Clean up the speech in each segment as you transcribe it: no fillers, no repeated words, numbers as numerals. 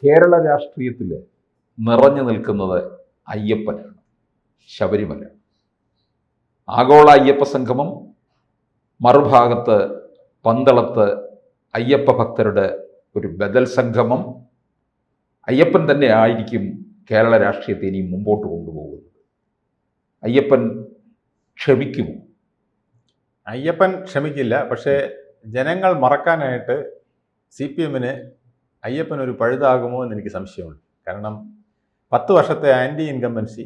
കേരള രാഷ്ട്രീയത്തിൽ നിറഞ്ഞു നിൽക്കുന്നത് അയ്യപ്പനാണ്, ശബരിമല. ആഗോള അയ്യപ്പ സംഗമം, മറുഭാഗത്ത് പന്തളത്ത് അയ്യപ്പ ഭക്തരുടെ ഒരു ബദൽ സംഗമം. അയ്യപ്പൻ തന്നെ ആയിരിക്കും കേരള രാഷ്ട്രീയത്തെ ഇനി മുമ്പോട്ട് കൊണ്ടുപോകുന്നത്. അയ്യപ്പൻ ക്ഷമിക്കുമോ? അയ്യപ്പൻ ക്ഷമിക്കില്ല. പക്ഷേ ജനങ്ങൾ മറക്കാനായിട്ട് CPM-ന് അയ്യപ്പൻ ഒരു പഴുതാകുമോ എന്ന് എനിക്ക് സംശയമുണ്ട്. കാരണം 10 വർഷത്തെ ആൻറ്റി ഇൻകംബൻസി,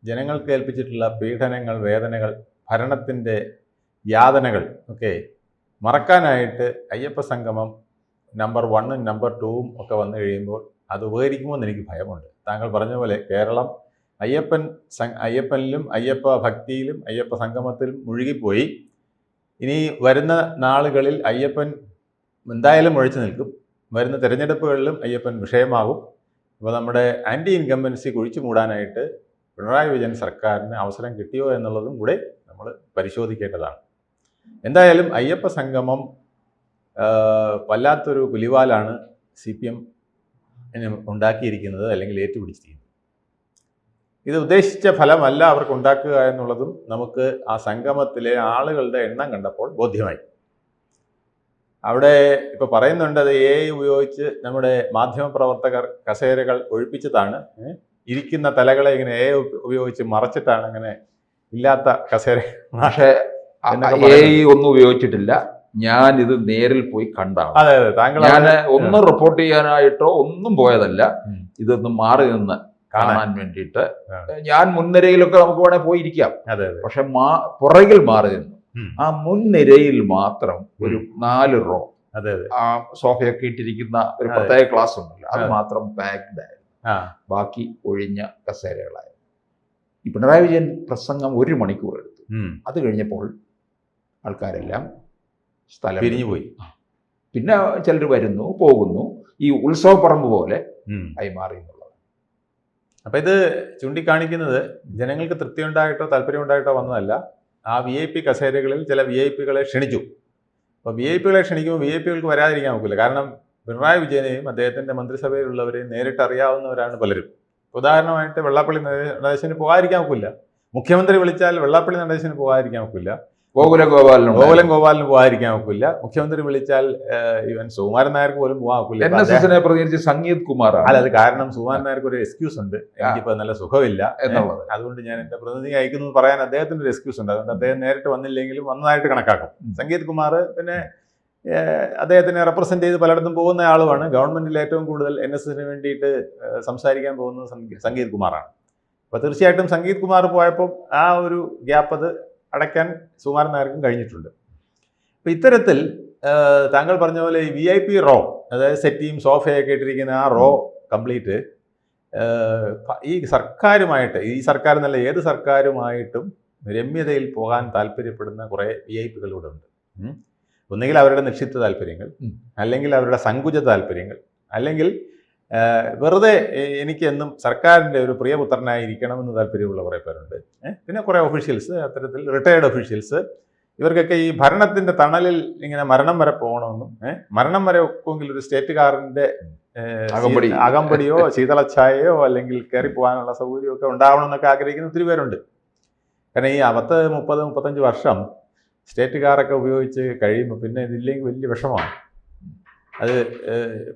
ജനങ്ങൾക്ക് ഏൽപ്പിച്ചിട്ടുള്ള പീഡനങ്ങൾ, വേദനകൾ, ഭരണത്തിൻ്റെ യാതനകൾ ഒക്കെ മറക്കാനായിട്ട് അയ്യപ്പ സംഗമം നമ്പർ 1ഉം നമ്പർ 2ഉം ഒക്കെ വന്നു കഴിയുമ്പോൾ അത് ഉപകരിക്കുമോ എന്ന് എനിക്ക് ഭയമുണ്ട്. താങ്കൾ പറഞ്ഞ പോലെ കേരളം അയ്യപ്പനിലും അയ്യപ്പ ഭക്തിയിലും അയ്യപ്പ സംഗമത്തിലും മുഴുകിപ്പോയി. ഇനി വരുന്ന നാളുകളിൽ അയ്യപ്പൻ എന്തായാലും മുഴച്ചു നിൽക്കും. വരുന്ന തിരഞ്ഞെടുപ്പുകളിലും അയ്യപ്പൻ വിഷയമാകും. അപ്പോൾ നമ്മുടെ ആൻറ്റി ഇൻകംബൻസി കുഴിച്ചു മൂടാനായിട്ട് പിണറായി വിജയൻ സർക്കാരിന് അവസരം കിട്ടിയോ എന്നുള്ളതും കൂടെ നമ്മൾ പരിശോധിക്കേണ്ടതാണ്. എന്തായാലും അയ്യപ്പ സംഗമം വല്ലാത്തൊരു പുലിവാലാണ് CPM ഉണ്ടാക്കിയിരിക്കുന്നത്, അല്ലെങ്കിൽ ഏറ്റുപിടിച്ചിരിക്കുന്നത്. ഇത് ഉദ്ദേശിച്ച ഫലമല്ല അവർക്ക് ഉണ്ടാക്കുക എന്നുള്ളതും നമുക്ക് ആ സംഗമത്തിലെ ആളുകളുടെ എണ്ണം കണ്ടപ്പോൾ ബോധ്യമായി. അവിടെ ഇപ്പോൾ പറയുന്നുണ്ട്, അത് AI ഉപയോഗിച്ച് നമ്മുടെ മാധ്യമപ്രവർത്തകർ കസേരകൾ ഒഴിപ്പിച്ചതാണ്, ഇരിക്കുന്ന തലകളെ ഇങ്ങനെ AI ഉപയോഗിച്ച് മറച്ചിട്ടാണ് അങ്ങനെ ഇല്ലാത്ത കസേര. പക്ഷേ AI ഒന്നും ഉപയോഗിച്ചിട്ടില്ല. ഞാൻ ഇത് നേരിൽ പോയി കണ്ടാണ്. അതെ അതെ, താങ്കൾ ഞാൻ ഒന്നും റിപ്പോർട്ട് ചെയ്യാനായിട്ടോ ഒന്നും പോയതല്ല. ഇതൊന്നും മാറി നിന്ന് കാണാൻ വേണ്ടിയിട്ട്. ഞാൻ മുൻനിരയിലൊക്കെ നമുക്ക് വേണേൽ പോയിരിക്കാം. പക്ഷെ പുറകിൽ മാറി നിന്നു. ആ മുൻനിരയിൽ മാത്രം ഒരു 4 റോ ആ സോഫയൊക്കെ ഇട്ടിരിക്കുന്ന ഒരു പ്രത്യേക ക്ലാസ് ഉണ്ടല്ലോ, അത് മാത്രം പാക്ഡ് ആയിരുന്നു. ബാക്കി ഒഴിഞ്ഞ കസേരകളായിരുന്നു. ഈ പിണറായി വിജയൻ പ്രസംഗം 1 മണിക്കൂർ എടുത്തു. അത് കഴിഞ്ഞപ്പോൾ ആൾക്കാരെല്ലാം സ്ഥലം പിരിഞ്ഞുപോയി. പിന്നെ ചിലർ വരുന്നു പോകുന്നു. ഈ ഉത്സവപ്പറമ്പ് പോലെ ആയി മാറി എന്നുള്ളത്. അപ്പം ഇത് ചൂണ്ടിക്കാണിക്കുന്നത് ജനങ്ങൾക്ക് തൃപ്തി ഉണ്ടായിട്ടോ താല്പര്യം ഉണ്ടായിട്ടോ വന്നതല്ല. ആ VIP കസേരകളിൽ ചില VIP-കളെ ക്ഷണിച്ചു. അപ്പോൾ VIP-കളെ ക്ഷണിക്കുമ്പോൾ VIP-കൾക്ക് വരാതിരിക്കാൻ നോക്കില്ല. കാരണം പിണറായി വിജയനെയും അദ്ദേഹത്തിൻ്റെ മന്ത്രിസഭയിലുള്ളവരെയും നേരിട്ട് അറിയാവുന്നവരാണ് പലരും. ഉദാഹരണമായിട്ട് വെള്ളാപ്പള്ളി നടേശന് പോകാതിരിക്കാൻ നോക്കില്ല. മുഖ്യമന്ത്രി വിളിച്ചാൽ വെള്ളാപ്പള്ളി നടേശന് പോകാതിരിക്കാൻ നോക്കില്ല. ഗോകുലം ഗോപാലിന് പോകാതിരിക്കാൻ നോക്കില്ല. മുഖ്യമന്ത്രി വിളിച്ചാൽ ഈവൻ സുകുമാരൻ നായർക്ക് പോലും പോകാൻ നോക്കില്ല. പ്രതികരിച്ച് സംഗീത് കുമാർ. അല്ല, അത് കാരണം സുകുമാരൻ നായർക്ക് ഒരു എക്സ്ക്യൂസ് ഉണ്ട്, എനിക്കിപ്പോൾ നല്ല സുഖമില്ല എന്നുള്ളത്. അതുകൊണ്ട് ഞാൻ എൻ്റെ പ്രതിനിധി അയക്കുന്നത് പറയാൻ അദ്ദേഹത്തിൻ്റെ ഒരു എക്സ്ക്യൂസ് ഉണ്ട്. അതുകൊണ്ട് അദ്ദേഹം നേരിട്ട് വന്നില്ലെങ്കിലും വന്നതായിട്ട് കണക്കാക്കും. സംഗീത് കുമാർ പിന്നെ അദ്ദേഹത്തിനെ റെപ്രസെന്റ് ചെയ്ത് പലയിടത്തും പോകുന്ന ആളുമാണ്. ഗവൺമെന്റിൽ ഏറ്റവും കൂടുതൽ NSSന് വേണ്ടിയിട്ട് സംസാരിക്കാൻ പോകുന്നത് സംഗീത് കുമാറാണ്. അപ്പോൾ തീർച്ചയായിട്ടും സംഗീത് കുമാർ പോയപ്പോൾ ആ ഒരു ഗ്യാപ്പ് അത് അടയ്ക്കാൻ സുകുമാരൻ നായർക്കും കഴിഞ്ഞിട്ടുണ്ട്. അപ്പോൾ ഇത്തരത്തിൽ താങ്കൾ പറഞ്ഞ പോലെ ഈ VIP റോ, അതായത് സെറ്റിയും സോഫയൊക്കെ ഇട്ടിരിക്കുന്ന ആ റോ കംപ്ലീറ്റ് ഈ സർക്കാരുമായിട്ട്, ഈ സർക്കാർ എന്നല്ല ഏത് സർക്കാരുമായിട്ടും രമ്യതയിൽ പോകാൻ താല്പര്യപ്പെടുന്ന കുറേ VIP-കളിവിടെ ഉണ്ട്. ഒന്നുകിൽ അവരുടെ നിക്ഷിപ്ത താല്പര്യങ്ങൾ, അല്ലെങ്കിൽ അവരുടെ സങ്കുച താല്പര്യങ്ങൾ, അല്ലെങ്കിൽ വെറുതെ എനിക്ക് എന്നും സർക്കാരിൻ്റെ ഒരു പ്രിയപുത്രനായിരിക്കണമെന്ന് താല്പര്യമുള്ള കുറേ പേരുണ്ട്. പിന്നെ കുറേ ഒഫീഷ്യൽസ്, അത്തരത്തിൽ റിട്ടയേർഡ് ഒഫീഷ്യൽസ്, ഇവർക്കൊക്കെ ഈ ഭരണത്തിൻ്റെ തണലിൽ ഇങ്ങനെ മരണം വരെ പോകണമെന്നും മരണം വരെ ഒക്കെങ്കിൽ ഒരു സ്റ്റേറ്റുകാരൻ്റെ അകമ്പടിയോ ശീതളച്ചായയോ അല്ലെങ്കിൽ കയറി പോകാനുള്ള സൗകര്യമൊക്കെ ഉണ്ടാവണമെന്നൊക്കെ ആഗ്രഹിക്കുന്ന ഒത്തിരി പേരുണ്ട്. കാരണം ഈ 30-35 വർഷം സ്റ്റേറ്റ് കാറൊക്കെ ഉപയോഗിച്ച് കഴിയുമ്പോൾ പിന്നെ ഇതില്ലെങ്കിൽ വലിയ വിഷമമാണ്. അത്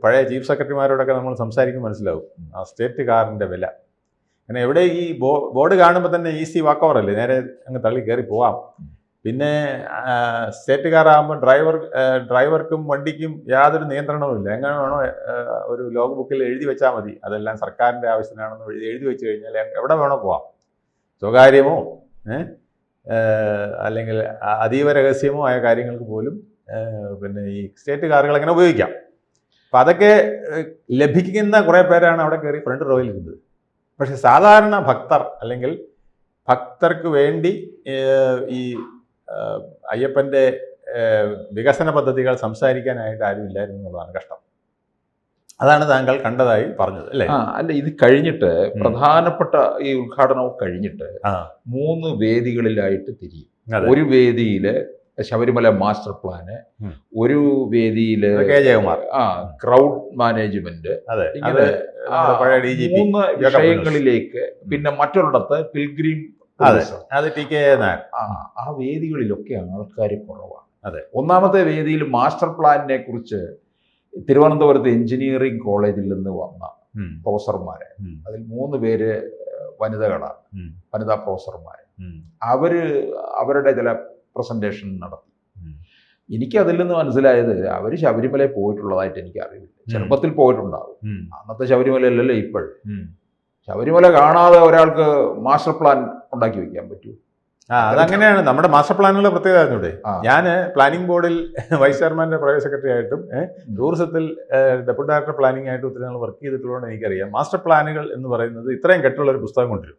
പഴയ ചീഫ് സെക്രട്ടറിമാരോടൊക്കെ നമ്മൾ സംസാരിക്കുമ്പോൾ മനസ്സിലാവും ആ സ്റ്റേറ്റ് കാറിൻ്റെ വില. കാരണം എവിടെ ഈ ബോർഡ് കാണുമ്പോൾ തന്നെ ഈസി വാക്ക് ഓവർ അല്ലേ, നേരെ അങ്ങ് തള്ളി കയറി പോവാം. പിന്നെ സ്റ്റേറ്റ് കാറാകുമ്പോൾ ഡ്രൈവർക്കും വണ്ടിക്കും യാതൊരു നിയന്ത്രണവുമില്ല. എങ്ങനെ വേണോ ഒരു ലോഗ് ബുക്കിൽ എഴുതി വെച്ചാൽ മതി, അതെല്ലാം സർക്കാരിൻ്റെ ആവശ്യത്തിനാണെന്ന് എഴുതി വെച്ച് കഴിഞ്ഞാൽ എവിടെ വേണോ പോവാം. സ്വകാര്യമോ അല്ലെങ്കിൽ അതീവ രഹസ്യമോ ആയ കാര്യങ്ങൾക്ക് പോലും പിന്നെ ഈ സ്റ്റേറ്റ് കാറുകൾ എങ്ങനെ ഉപയോഗിക്കാം. അപ്പം അതൊക്കെ ലഭിക്കുന്ന കുറേ പേരാണ് അവിടെ കയറി ഫ്രണ്ട് റോയിൽ ഇരുന്നത്. പക്ഷെ സാധാരണ ഭക്തർ അല്ലെങ്കിൽ ഭക്തർക്ക് വേണ്ടി ഈ അയ്യപ്പൻ്റെ വികസന പദ്ധതികൾ സംസാരിക്കാനായിട്ട് ആരും ഇല്ലായിരുന്നു എന്നുള്ളതാണ് കഷ്ടം. അതാണ് താങ്കൾ കണ്ടതായി പറഞ്ഞത് അല്ലേ? അല്ല, ഇത് കഴിഞ്ഞിട്ട് പ്രധാനപ്പെട്ട ഈ ഉദ്ഘാടനവും കഴിഞ്ഞിട്ട് 3 വേദികളിലായിട്ട് തിരിയും. ഒരു വേദിയിൽ ശബരിമല മാസ്റ്റർ പ്ലാന്, ഉം. ഒരു വേദിയിൽ കെ ജയകുമാർ, ക്രൗഡ് മാനേജ്മെന്റ്, അതെ, ഇങ്ങനെ നമ്മുടെ പഴയ DGP 3 വിഷയങ്ങളിലേക്ക്, പിന്നെ മറ്റൊരിടത്ത് പിൽഗ്രീം, അത് TK നായർ. ആ വേദികളിലൊക്കെ ആൾക്കാർ കുറവാണ്. അതെ. ഒന്നാമത്തെ വേദിയിൽ മാസ്റ്റർ പ്ലാനിനെ കുറിച്ച് തിരുവനന്തപുരത്ത് എഞ്ചിനീയറിംഗ് കോളേജിൽ നിന്ന് വന്ന പ്രൊഫസർമാരെ, അതിൽ 3 പേര് വനിതകളാണ്, വനിതാ പ്രൊഫസർമാർ. അവരുടെ ചില പ്രസന്റേഷൻ നടത്തി. എനിക്ക് അതിൽ നിന്ന് മനസ്സിലായത് അവർ ശബരിമലയിൽ പോയിട്ടുള്ളതായിട്ട് എനിക്ക് അറിയില്ല. ചെറുപ്പത്തിൽ പോയിട്ടുണ്ടാവും, അന്നത്തെ ശബരിമലയല്ലല്ലോ ഇപ്പോൾ. ശബരിമല കാണാതെ ഒരാൾക്ക് മാസ്റ്റർ പ്ലാൻ ഉണ്ടാക്കി വെക്കാൻ പറ്റൂ? അതങ്ങനെയാണ് നമ്മുടെ മാസ്റ്റർ പ്ലാനുകളുടെ പ്രത്യേകത. ഇവിടെ ഞാൻ പ്ലാനിംഗ് ബോർഡിൽ വൈസ് ചെയർമാൻ്റെ പ്രൈവറ്റ് സെക്രട്ടറി ആയിട്ടും ടൂറിസത്തിൽ ഡെപ്യൂട്ടി ഡയറക്ടർ പ്ലാനിംഗ് ആയിട്ടും ഒത്തിരി നാൾ വർക്ക് ചെയ്തിട്ടുള്ളതുകൊണ്ട് എനിക്കറിയാം മാസ്റ്റർ പ്ലാനുകൾ എന്ന് പറയുന്നത് ഇത്രയും കെട്ടുള്ള ഒരു പുസ്തകം കൊണ്ടുവരും.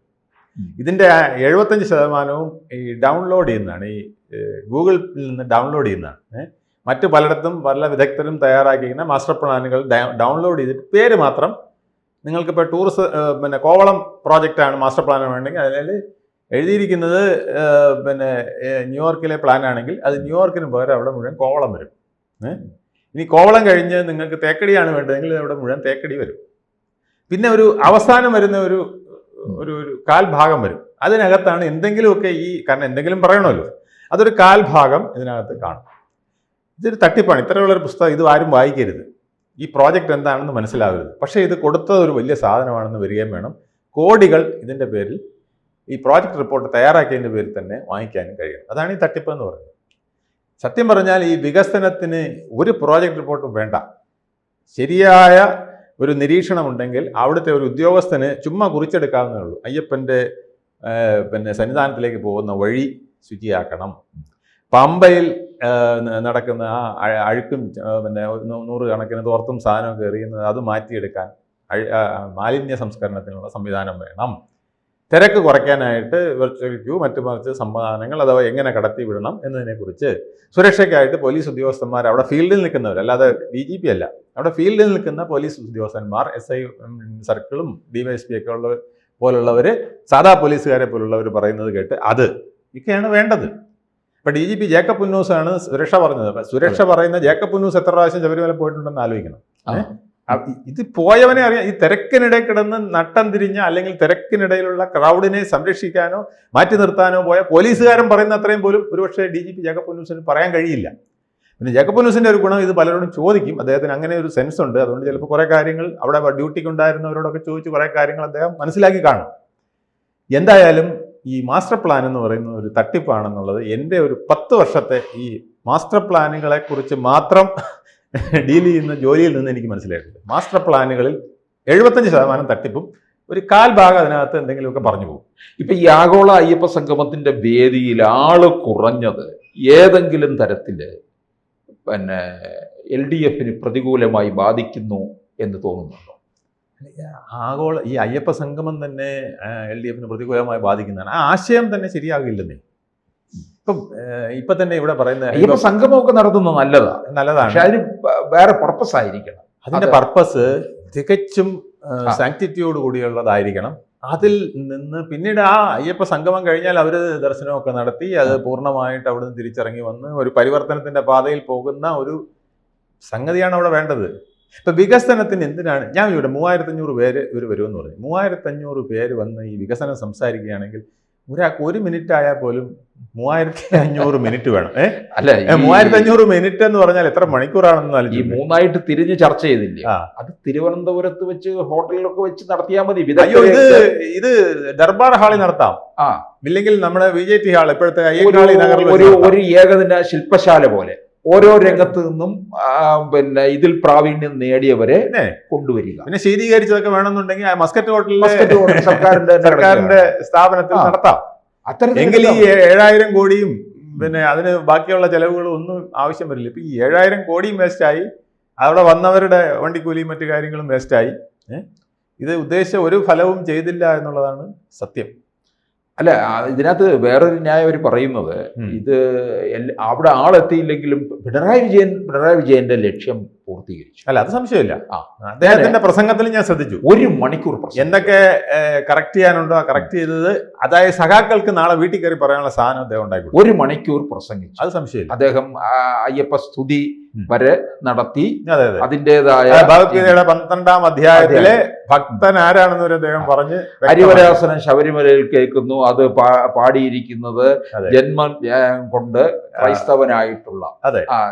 ഇതിൻ്റെ 75% ഈ ഡൗൺലോഡ് ചെയ്യുന്നതാണ്, ഈ ഗൂഗിളിൽ നിന്ന് ഡൗൺലോഡ് ചെയ്യുന്നതാണ്. മറ്റു പലയിടത്തും പല വിദഗ്ധരും തയ്യാറാക്കിയിരിക്കുന്ന മാസ്റ്റർ പ്ലാനുകൾ ഡൗൺലോഡ് ചെയ്തിട്ട് പേര് മാത്രം നിങ്ങൾക്കിപ്പോൾ പിന്നെ കോവളം പ്രോജക്റ്റാണ് മാസ്റ്റർ പ്ലാൻ വേണമെങ്കിൽ അതിൽ എഴുതിയിരിക്കുന്നത് പിന്നെ ന്യൂയോർക്കിലെ പ്ലാൻ ആണെങ്കിൽ അത് ന്യൂയോർക്കിന് പകരം അവിടെ മുഴുവൻ കോവളം വരും. ഇനി കോവളം കഴിഞ്ഞ് നിങ്ങൾക്ക് തേക്കടിയാണ് വേണ്ടതെങ്കിൽ അവിടെ മുഴുവൻ തേക്കടി വരും. പിന്നെ ഒരു അവസാനം വരുന്ന ഒരു കാൽഭാഗം വരും. അതിനകത്താണ് എന്തെങ്കിലുമൊക്കെ കാരണം എന്തെങ്കിലും പറയണമല്ലോ, അതൊരു കാൽഭാഗം ഇതിനകത്ത് കാണും. ഇതൊരു തട്ടിപ്പാണ്. ഇത്രയുള്ളൊരു പുസ്തകം ഇത് ആരും വായിക്കരുത്. ഈ പ്രോജക്റ്റ് എന്താണെന്ന് മനസ്സിലാവരുത്. പക്ഷേ ഇത് കൊടുത്തത് ഒരു വലിയ സാധനമാണെന്ന് വരികയും വേണം. കോടികൾ ഇതിൻ്റെ പേരിൽ, ഈ പ്രോജക്റ്റ് റിപ്പോർട്ട് തയ്യാറാക്കിയതിൻ്റെ പേരിൽ തന്നെ വാങ്ങിക്കാനും കഴിയണം. അതാണ് ഈ തട്ടിപ്പ് എന്ന് പറയുന്നത്. സത്യം പറഞ്ഞാൽ ഈ വികസനത്തിന് ഒരു പ്രോജക്റ്റ് റിപ്പോർട്ടും വേണ്ട. ശരിയായ ഒരു നിരീക്ഷണമുണ്ടെങ്കിൽ അവിടുത്തെ ഒരു ഉദ്യോഗസ്ഥന് ചുമ്മാ കുറിച്ചെടുക്കാവുന്നേ ഉള്ളൂ. അയ്യപ്പൻ്റെ പിന്നെ സന്നിധാനത്തിലേക്ക് പോകുന്ന വഴി ശുചിയാക്കണം, പമ്പയിൽ നടക്കുന്ന ആ അഴുക്കും പിന്നെ 100 കണക്കിന് തോർത്തും സാധനമൊക്കെ എറിയുന്നത് അത് മാറ്റിയെടുക്കാൻ മാലിന്യ സംസ്കരണത്തിനുള്ള സംവിധാനം വേണം, തിരക്ക് കുറയ്ക്കാനായിട്ട് വെർച്വൽ ക്യൂ മറിച്ച് സംവിധാനങ്ങൾ അഥവാ എങ്ങനെ കടത്തി വിടണം എന്നതിനെക്കുറിച്ച് സുരക്ഷയ്ക്കായിട്ട് പോലീസ് ഉദ്യോഗസ്ഥന്മാർ അവിടെ ഫീൽഡിൽ നിൽക്കുന്നവർ, അല്ലാതെ DGP അല്ല, അവിടെ ഫീൽഡിൽ നിൽക്കുന്ന പോലീസ് ഉദ്യോഗസ്ഥന്മാർ, SI സർക്കിളും DYSP ഒക്കെ പോലുള്ളവർ, സാധാ പോലീസുകാരെ പോലുള്ളവർ പറയുന്നത് കേട്ട് അത് ഒക്കെയാണ് വേണ്ടത്. ഇപ്പം DGP ജേക്കബ് പുന്നൂസാണ് സുരക്ഷ പറഞ്ഞത്. അപ്പം സുരക്ഷ പറയുന്ന ജേക്കബ് പുന്നൂസ് എത്ര പ്രാവശ്യം ശബരിമല പോയിട്ടുണ്ടെന്ന് ആലോചിക്കണം. ഇത് പോയവനെ അറിയാം. ഈ തിരക്കിനിടെ കിടന്ന് നട്ടം തിരിഞ്ഞ അല്ലെങ്കിൽ തിരക്കിനിടയിലുള്ള ക്രൗഡിനെ സംരക്ഷിക്കാനോ മാറ്റി നിർത്താനോ പോയ പോലീസുകാരൻ പറയുന്ന അത്രയും പോലും ഒരുപക്ഷെ DGP ജേക്കബ് പുന്നൂസിന് പറയാൻ കഴിയില്ല. പിന്നെ ജേക്കബ് പുന്നൂസിൻ്റെ ഒരു ഗുണം, ഇത് പലരോടും ചോദിക്കും, അദ്ദേഹത്തിന് അങ്ങനെ ഒരു സെൻസ് ഉണ്ട്. അതുകൊണ്ട് ചിലപ്പോൾ കുറേ കാര്യങ്ങൾ അവിടെ ഡ്യൂട്ടിക്ക് ഉണ്ടായിരുന്നവരോടൊക്കെ ചോദിച്ച് കുറേ കാര്യങ്ങൾ അദ്ദേഹം മനസ്സിലാക്കി കാണും. എന്തായാലും ഈ മാസ്റ്റർ പ്ലാൻ എന്ന് പറയുന്ന ഒരു തട്ടിപ്പാണെന്നുള്ളത് എൻ്റെ ഒരു 10 വർഷത്തെ ഈ മാസ്റ്റർ പ്ലാനുകളെ കുറിച്ച് മാത്രം ഡീൽ ചെയ്യുന്ന ജോലിയിൽ നിന്ന് എനിക്ക് മനസ്സിലായിട്ടുണ്ട്. മാസ്റ്റർ പ്ലാനുകളിൽ 75% തട്ടിപ്പും ഒരു കാൽഭാഗം അതിനകത്ത് എന്തെങ്കിലുമൊക്കെ പറഞ്ഞു പോകും. ഇപ്പം ഈ ആഗോള അയ്യപ്പ സംഗമത്തിൻ്റെ വേദിയിൽ ആള് കുറഞ്ഞത് ഏതെങ്കിലും തരത്തിൽ പിന്നെ LDFന് പ്രതികൂലമായി ബാധിക്കുന്നു എന്ന് തോന്നുന്നുണ്ടോ? ആഗോള ഈ അയ്യപ്പ സംഗമം തന്നെ LDFന് പ്രതികൂലമായി ബാധിക്കുന്നതാണ്. ആ ആശയം തന്നെ ശരിയാകില്ലെന്നേ. ഇപ്പൊ തന്നെ ഇവിടെ പറയുന്ന അയ്യപ്പ സംഗമമൊക്കെ നടത്തുന്നത് നല്ലതാണ്, പക്ഷെ അതിന് വേറെ പർപ്പസ് ആയിരിക്കണം. അതിന്റെ പർപ്പസ് തികച്ചും സാങ്ക്ടിറ്റിയോട് കൂടിയുള്ളതായിരിക്കണം. അതിൽ നിന്ന് പിന്നീട് ആ അയ്യപ്പ സംഗമം കഴിഞ്ഞാൽ അവർ ദർശനമൊക്കെ നടത്തി അത് പൂർണ്ണമായിട്ട് അവിടെ നിന്ന് തിരിച്ചിറങ്ങി വന്ന് ഒരു പരിവർത്തനത്തിന്റെ പാതയിൽ പോകുന്ന ഒരു സംഗതിയാണ് അവിടെ വേണ്ടത്. ഇപ്പൊ വികസനത്തിന് എന്തിനാണ് ഞാൻ ഇവിടെ 3500 പേര് ഇവർ വരുമെന്ന് പറഞ്ഞു. 3500 പേര് വന്ന് ഈ വികസനം സംസാരിക്കുകയാണെങ്കിൽ ഒരാൾക്ക് 1 മിനിറ്റ് ആയാൽ പോലും 3500 മിനിറ്റ് വേണം. അല്ല, 3500 മിനിറ്റ് എന്ന് പറഞ്ഞാൽ എത്ര മണിക്കൂറാണെന്ന് ഈ 3 തിരിഞ്ഞ് ചർച്ച ചെയ്തില്ലേ? അത് തിരുവനന്തപുരത്ത് വെച്ച് ഹോട്ടലിലൊക്കെ വെച്ച് നടത്തിയാൽ മതി. അയ്യോ, ഇത് ദർബാർ ഹാളിൽ നടത്താം, ഇല്ലെങ്കിൽ നമ്മുടെ VJT ഹാൾ, ഇപ്പോഴത്തെ അയ്യങ്കാളി നഗറിൽ ഒരു ഏകദിന ശില്പശാല പോലെ ഓരോ രംഗത്ത് നിന്നും പിന്നെ ഇതിൽ പ്രാവീണ്യം നേടിയവരെ കൊണ്ടുവരിക. പിന്നെ ശീതീകരിച്ചതൊക്കെ വേണമെന്നുണ്ടെങ്കിൽ മസ്കറ്റ് ഹോട്ടലിലെ സർക്കാരിന്റെ സ്ഥാപനത്തിൽ നടത്താം. എങ്കിൽ ഈ 7000 കോടിയും പിന്നെ അതിന് ബാക്കിയുള്ള ചെലവുകളും ഒന്നും ആവശ്യം വരില്ല. ഇപ്പൊ ഈ 7000 കോടിയും വേസ്റ്റായി, അവിടെ വന്നവരുടെ വണ്ടിക്കൂലിയും മറ്റു കാര്യങ്ങളും വേസ്റ്റായി. ഇത് ഉദ്ദേശിച്ച ഒരു ഫലവും ചെയ്തില്ല എന്നുള്ളതാണ് സത്യം. അല്ല, ഇതിനകത്ത് വേറൊരു ന്യായം അവർ പറയുന്നത്, ഇത് അവിടെ ആളെത്തിയില്ലെങ്കിലും പിണറായി വിജയന്റെ ലക്ഷ്യം പൂർത്തീകരിച്ചു. അല്ല, അത് സംശയമില്ല. ആ, അദ്ദേഹത്തിന്റെ പ്രസംഗത്തിൽ ഞാൻ ശ്രദ്ധിച്ചു 1 മണിക്കൂർ എന്തൊക്കെ കറക്റ്റ് ചെയ്യാനുണ്ടോ കറക്റ്റ് ചെയ്തത്. അതായത് സഖാക്കൾക്ക് നാളെ വീട്ടിൽ കയറി പറയാനുള്ള സാധനം അദ്ദേഹം ഉണ്ടാക്കി 1 മണിക്കൂർ പ്രസംഗിച്ചു. അത് സംശയമില്ല. അദ്ദേഹം അയ്യപ്പ സ്തുതി വരെ നടത്തി. അതെ, അതിൻ്റെതായ ഭഗവത്ഗീതയുടെ 12ാം അധ്യായത്തിലെ ഭക്തൻ ആരാണെന്ന് ഒരു അദ്ദേഹം പറഞ്ഞ് ഹരിവരാസനം ശബരിമലയിൽ കേൾക്കുന്നു. അത് പാടിയിരിക്കുന്നത് ജന്മം കൊണ്ട് ക്രൈസ്തവനായിട്ടുള്ള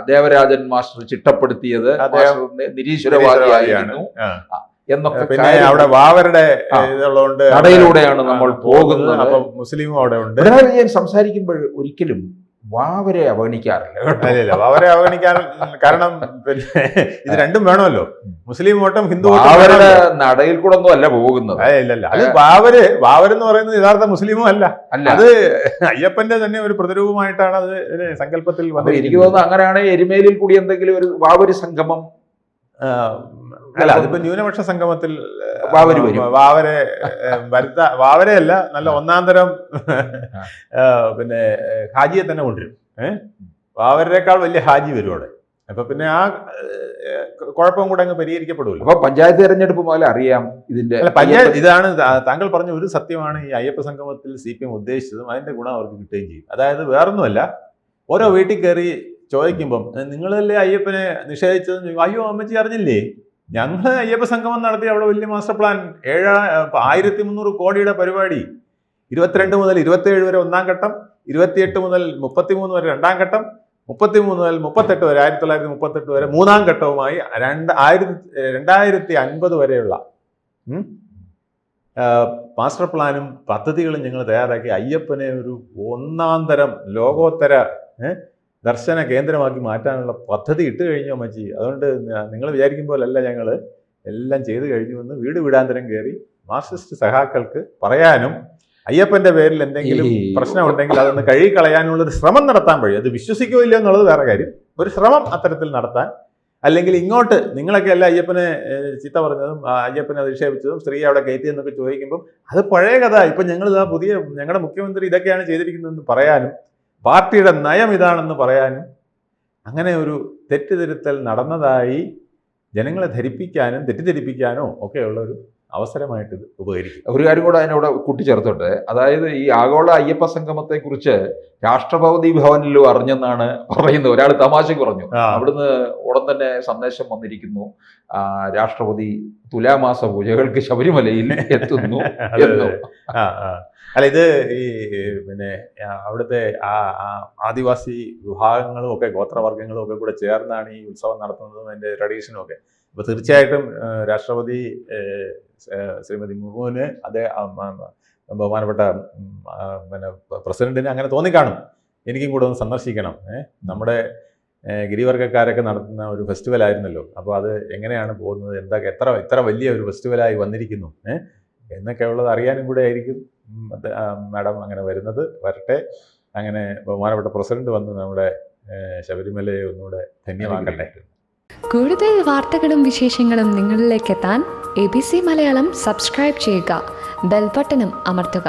ദേവരാജൻ മാസ്റ്റർ ചിട്ടപ്പെടുത്തിയത് നിരീശ്വരവാദിയായിരുന്നു എന്നൊക്കെ. പിന്നെ അവിടെ വാവരുടെ ഇതുള്ളതുകൊണ്ട് കടയിലൂടെയാണ് നമ്മൾ പോകുന്നത്. അപ്പം മുസ്ലിമും അവിടെ ഉണ്ട്. ഞാൻ സംസാരിക്കുമ്പോൾ ഒരിക്കലും വാവരെ അവഗണിക്കാറില്ല. വാവരെ അവഗണിക്കാൻ കാരണം പിന്നെ ഇത് രണ്ടും വേണമല്ലോ. മുസ്ലിം വോട്ടും ഹിന്ദു വോട്ടും അവരുടെ നടയിൽ കൂടെ ഒന്നും അല്ല പോകുന്നത്. ഇല്ലല്ല, അത് വാവരെന്ന് പറയുന്നത് യഥാർത്ഥ മുസ്ലിമും അല്ല. അത് അയ്യപ്പന്റെ തന്നെ ഒരു പ്രതിരൂപമായിട്ടാണ് അത് സങ്കല്പത്തിൽ വന്നത്. എനിക്ക് തോന്നുന്നു അങ്ങനെയാണ് എരുമേലിൽ കൂടി എന്തെങ്കിലും ഒരു വാവര് സംഗമം. അല്ല, അതിപ്പോ ന്യൂനപക്ഷ സംഗമത്തിൽ വാവരെ വാവരെയല്ല, നല്ല ഒന്നാം തരം പിന്നെ ഹാജിയെ തന്നെ കൊണ്ടുവരും. വാവരേക്കാൾ വലിയ ഹാജി വരും അവിടെ. അപ്പൊ പിന്നെ ആ കുഴപ്പം കൂടെ അങ്ങ് പരിഹരിക്കപ്പെടുമല്ലോ. അപ്പൊ പഞ്ചായത്ത് തെരഞ്ഞെടുപ്പ് പോലെ അറിയാം ഇതിന്റെ പഞ്ചായത്ത്. ഇതാണ് താങ്കൾ പറഞ്ഞ ഒരു സത്യമാണ്. ഈ അയ്യപ്പ സംഗമത്തിൽ CPM ഉദ്ദേശിച്ചതും അതിന്റെ ഗുണം അവർക്ക് കിട്ടുകയും ചെയ്യും. അതായത് വേറൊന്നുമല്ല, ഓരോ വീട്ടിൽ കയറി ചോദിക്കുമ്പം നിങ്ങളല്ലേ അയ്യപ്പനെ നിഷേധിച്ചതെന്ന്. അയ്യോ അമ്മച്ചി അറിഞ്ഞില്ലേ, ഞങ്ങൾ അയ്യപ്പ സംഗമം നടത്തി അവിടെ വലിയ മാസ്റ്റർ പ്ലാൻ 1300 കോടിയുടെ പരിപാടി. 22 മുതൽ 27 വരെ 1ാം ഘട്ടം, 28 മുതൽ 33 വരെ 2ാം ഘട്ടം, 33 മുതൽ 38 വരെ 1938 വരെ 3ാം ഘട്ടവുമായി 2050 വരെയുള്ള മാസ്റ്റർ പ്ലാനും പദ്ധതികളും ഞങ്ങൾ തയ്യാറാക്കി അയ്യപ്പനെ ഒരു ഒന്നാം തരം ലോകോത്തര ദർശന കേന്ദ്രമാക്കി മാറ്റാനുള്ള പദ്ധതി ഇട്ട് കഴിഞ്ഞു അമ്മച്ചി. അതുകൊണ്ട് നിങ്ങൾ വിചാരിക്കും പോലല്ല, ഞങ്ങൾ എല്ലാം ചെയ്തു കഴിഞ്ഞുവെന്ന് വീട് വീടാന്തരം കയറി മാർക്സിസ്റ്റ് സഖാക്കൾക്ക് പറയാനും അയ്യപ്പന്റെ പേരിൽ എന്തെങ്കിലും പ്രശ്നമുണ്ടെങ്കിൽ അതൊന്ന് കഴുകിക്കളയാനുള്ളൊരു ശ്രമം നടത്താൻ വഴി. അത് വിശ്വസിക്കുകയോ ഇല്ല എന്നുള്ളത് വേറെ കാര്യം. ഒരു ശ്രമം അത്തരത്തിൽ നടത്താൻ, അല്ലെങ്കിൽ ഇങ്ങോട്ട് നിങ്ങളൊക്കെ അല്ല അയ്യപ്പനെ ചീത്ത പറഞ്ഞതും അയ്യപ്പനെ അധിക്ഷേപിച്ചതും സ്ത്രീ അവിടെ കയറ്റിയെന്നൊക്കെ ചോദിക്കുമ്പം അത് പഴയ കഥ. ഇപ്പം ഞങ്ങളിതാ പുതിയ ഞങ്ങളുടെ മുഖ്യമന്ത്രി ഇതൊക്കെയാണ് ചെയ്തിരിക്കുന്നതെന്ന് പറയാനും പാർട്ടിയുടെ നയം ഇതാണെന്ന് പറയാനും അങ്ങനെ ഒരു തെറ്റിദ്ധരുത്തൽ നടന്നതായി ജനങ്ങളെ ധരിപ്പിക്കാനും തെറ്റിദ്ധരിപ്പിക്കാനോ ഒക്കെയുള്ള ഒരു അവസരമായിട്ട് ഇത് ഉപകരിക്കും. ഒരു കാര്യം കൂടെ അതിനോട് കൂട്ടിച്ചേർത്തോട്ടെ. അതായത് ഈ ആഗോള അയ്യപ്പ സംഗമത്തെ കുറിച്ച് രാഷ്ട്രപതി ഭവനിലും അറിഞ്ഞെന്നാണ് പറയുന്നത്. ഒരാൾ തമാശക്ക് പറഞ്ഞു. അവിടുന്ന് ഉടൻ തന്നെ സന്ദേശം വന്നിരിക്കുന്നു, രാഷ്ട്രപതി തുലാമാസ പൂജകൾക്ക് ശബരിമലയിൽ എത്തുന്നു എന്ന്. അല്ല, ഇത് ഈ പിന്നെ അവിടുത്തെ ആദിവാസി വിഭാഗങ്ങളും ഒക്കെ ഗോത്രവർഗ്ഗങ്ങളും ഒക്കെ കൂടെ ചേർന്നാണ് ഈ ഉത്സവം നടത്തുന്നതും അതിൻ്റെ ട്രഡീഷനും ഒക്കെ. അപ്പോൾ തീർച്ചയായിട്ടും രാഷ്ട്രപതി ശ്രീമതി മുർമുവിന് ബഹുമാനപ്പെട്ട പിന്നെ പ്രസിഡന്റിന് അങ്ങനെ തോന്നിക്കാണും, എനിക്കും കൂടെ ഒന്ന് സന്ദർശിക്കണം, നമ്മുടെ ഗിരിവർഗ്ഗക്കാരൊക്കെ നടത്തുന്ന ഒരു ഫെസ്റ്റിവൽ ആയിരുന്നല്ലോ, അപ്പോൾ അത് എങ്ങനെയാണ് പോകുന്നത്, എത്ര വലിയ ഒരു ഫെസ്റ്റിവലായി വന്നിരിക്കുന്നു എന്നൊക്കെ ഉള്ളത് അറിയാനും കൂടെ ആയിരിക്കും മാഡം അങ്ങനെ വരട്ടെ. അങ്ങനെ ബഹുമാനപ്പെട്ട പ്രസിഡന്റ് വന്ന് നമ്മുടെ ശബരിമലയെ ഒന്നുകൂടെ ധന്യമാക്കട്ടെ. കൂടുതൽ വാർത്തകളും വിശേഷങ്ങളും നിങ്ങളിലേക്ക് എത്താൻ ABC മലയാളം സബ്സ്ക്രൈബ് ചെയ്യുക, ബെൽ ബട്ടണും അമർത്തുക.